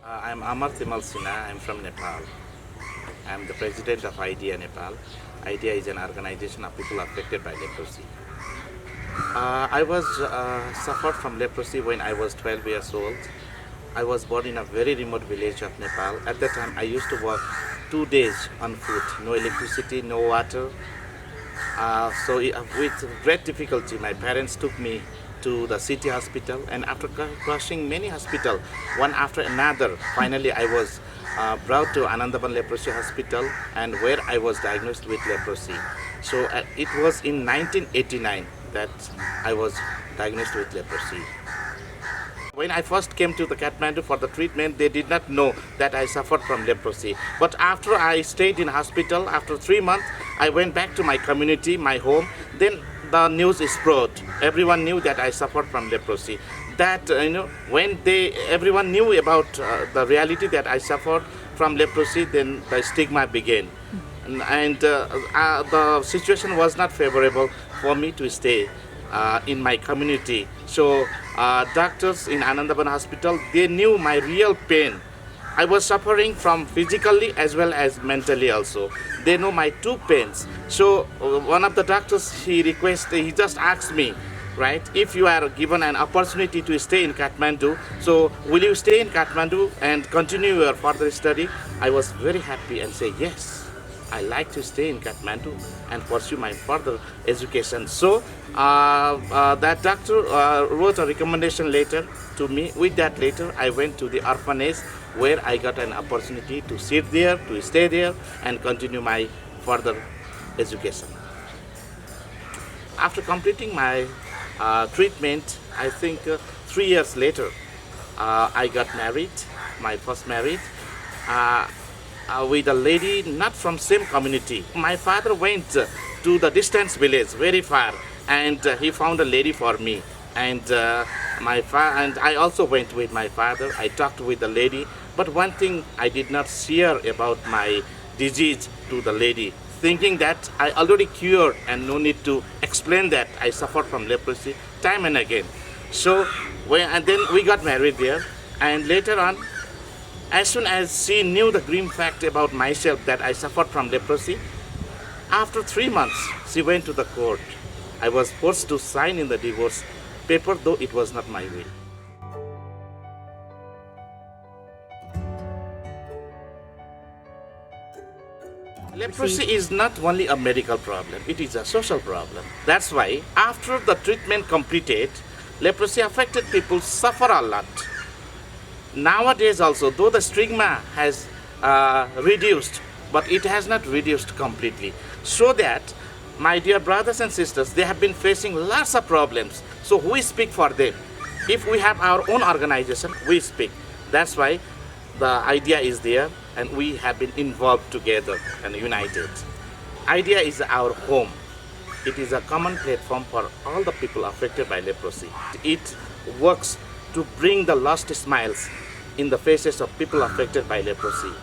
I'm Amar Timalsina. I'm from Nepal. I'm the president of IDEA Nepal. IDEA is an organization of people affected by leprosy. I was suffered from leprosy when I was 12 years old. I was born in a very remote village of Nepal. At that time, I used to work 2 days on foot, no electricity, no water. With great difficulty, my parents took me to the city hospital, and after crossing many hospitals, one after another, finally I was brought to Anandaban Leprosy Hospital, and where I was diagnosed with leprosy. So it was in 1989 that I was diagnosed with leprosy. When I first came to the Kathmandu for the treatment, they did not know that I suffered from leprosy. But after I stayed in hospital, after 3 months, I went back to my community, my home. Then the news is spread. Everyone knew that I suffered from leprosy. That when everyone knew about the reality that I suffered from leprosy, then the stigma began, and the situation was not favorable for me to stay in my community. So doctors in Anandaban Hospital, they knew my real pain. I was suffering from physically as well as mentally also. They know my two pains. So one of the doctors, he just asked me, right, if you are given an opportunity to stay in Kathmandu, so will you stay in Kathmandu and continue your further study? I was very happy and say yes. I like to stay in Kathmandu and pursue my further education. So that doctor wrote a recommendation letter to me. With that letter, I went to the orphanage where I got an opportunity to sit there, to stay there, and continue my further education. After completing my treatment, I think 3 years later, I got married, my first marriage. With a lady not from same community. My father went to the distant village, very far, and he found a lady for me. And and I also went with my father. I talked with the lady, but one thing I did not share about my disease to the lady, thinking that I already cured and no need to explain that I suffered from leprosy time and again. So and then we got married there, and later on, as soon as she knew the grim fact about myself that I suffered from leprosy, after 3 months, she went to the court. I was forced to sign in the divorce paper, though it was not my will. Leprosy is not only a medical problem, it is a social problem. That's why after the treatment completed, leprosy affected people suffer a lot. Nowadays also, though the stigma has reduced, but it has not reduced completely. So that, my dear brothers and sisters, they have been facing lots of problems. So we speak for them. If we have our own organization, we speak. That's why the idea is there, and we have been involved together and united. IDEA is our home. It is a common platform for all the people affected by leprosy. It works to bring the lost smiles in the faces of people affected by leprosy.